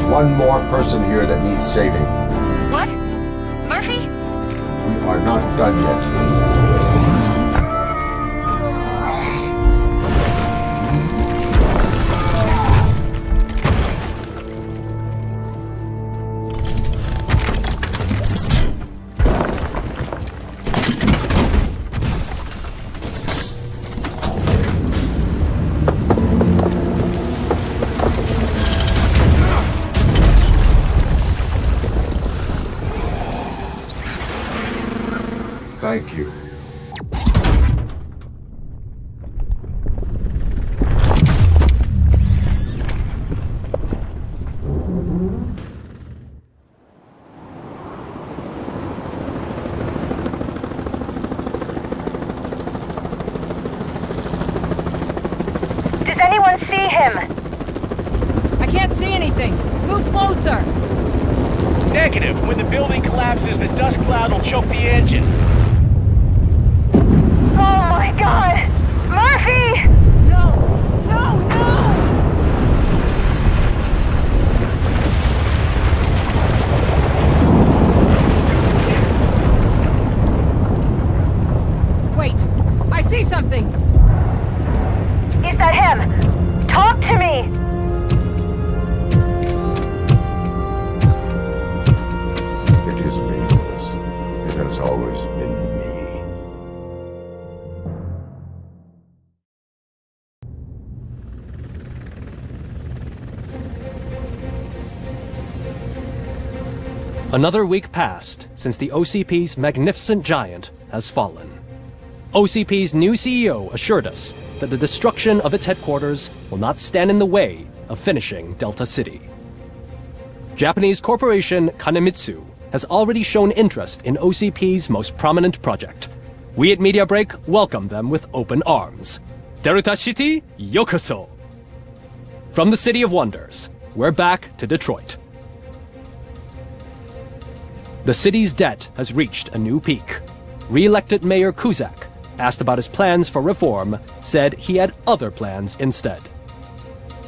There's one more person here that needs saving. What? Murphy? We are not done yet. Thank you. Does anyone see him? I can't see anything. Move closer. Negative. When the building collapses, the dust cloud will choke the engine. Oh my god! Murphy! No! No! No! Wait! I see something! Is that him? Talk to me! It is meaningless. It has always been me. Another week passed since the OCP's magnificent giant has fallen. OCP's new CEO assured us that the destruction of its headquarters will not stand in the way of finishing Delta City. Japanese corporation Kanemitsu has already shown interest in OCP's most prominent project. We at Media Break welcome them with open arms. Delta City, yokoso! From the City of Wonders, we're back to Detroit. The city's debt has reached a new peak. Re-elected Mayor Cusack, asked about his plans for reform, said he had other plans instead.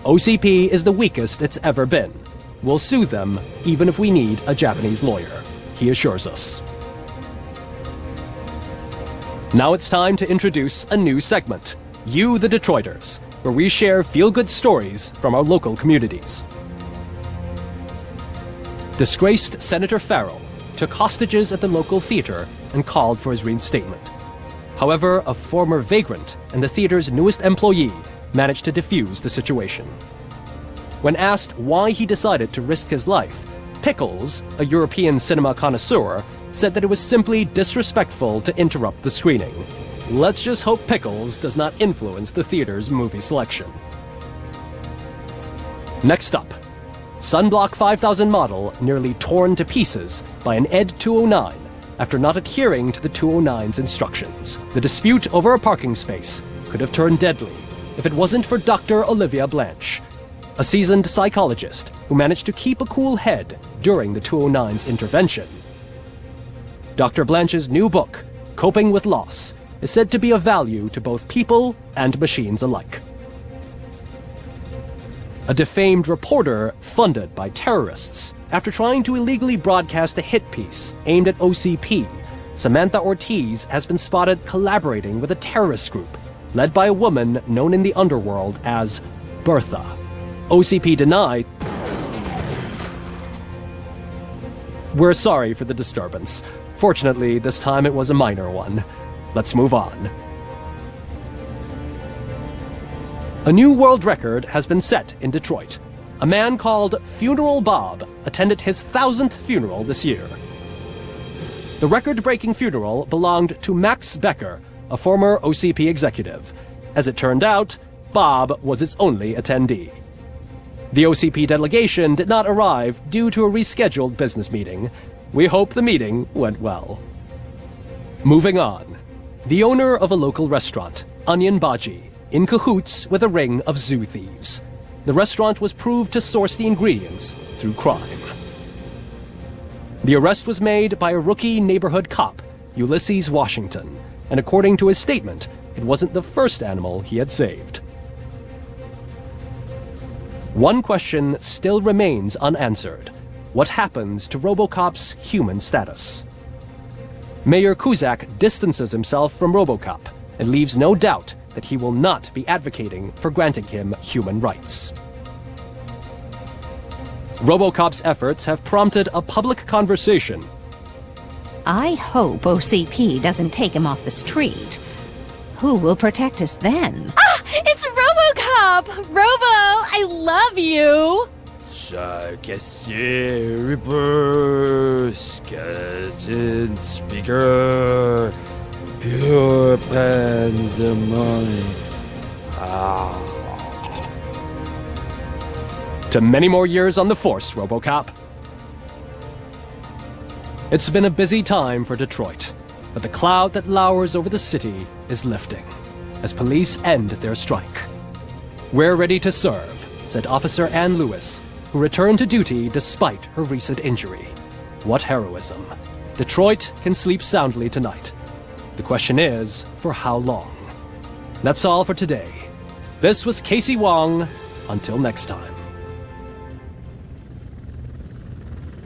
OCP is the weakest it's ever been. We'll sue them even if we need a Japanese lawyer, he assures us. Now it's time to introduce a new segment, You the Detroiters, where we share feel-good stories from our local communities. Disgraced Senator Farrell took hostages at the local theater and called for his reinstatement. However, a former vagrant and the theater's newest employee managed to defuse the situation. When asked why he decided to risk his life, Pickles, a European cinema connoisseur, said that it was simply disrespectful to interrupt the screening. Let's just hope Pickles does not influence the theater's movie selection. Next up, Sunblock 5000 model nearly torn to pieces by an ED 209 after not adhering to the 209's instructions. The dispute over a parking space could have turned deadly if it wasn't for Dr. Olivia Blanche, a seasoned psychologist who managed to keep a cool head during the 209's intervention. Dr. Blanche's new book, Coping with Loss, is said to be of value to both people and machines alike. A defamed reporter funded by terrorists after trying to illegally broadcast a hit piece aimed at OCP, Samantha Ortiz has been spotted collaborating with a terrorist group led by a woman known in the underworld as Bertha. OCP denied. We're sorry for the disturbance. Fortunately, this time it was a minor one. Let's move on. A new world record has been set in Detroit. A man called Funeral Bob attended his 1000th funeral this year. The record-breaking funeral belonged to Max Becker, a former OCP executive. As it turned out, Bob was its only attendee. The OCP delegation did not arrive due to a rescheduled business meeting. We hope the meeting went well. Moving on. The owner of a local restaurant, Onion Baji, in cahoots with a ring of zoo thieves. The restaurant was proved to source the ingredients through crime. The arrest was made by a rookie neighborhood cop, Ulysses Washington, and according to his statement, it wasn't the first animal he had saved. One question still remains unanswered. What happens to RoboCop's human status? Mayor Cusack distances himself from RoboCop and leaves no doubt that he will not be advocating for granting him human rights. RoboCop's efforts have prompted a public conversation. I hope OCP doesn't take him off the street. Who will protect us then? Ah! It's RoboCop! Robo, I love you! Reaper, skeleton speaker, pure pandemonium. To many more years on the force, RoboCop. It's been a busy time for Detroit, but the cloud that lowers over the city is lifting as police end their strike. "We're ready to serve," said Officer Ann Lewis, who returned to duty despite her recent injury. What heroism. Detroit can sleep soundly tonight. The question is, for how long? That's all for today. This was Casey Wong. Until next time.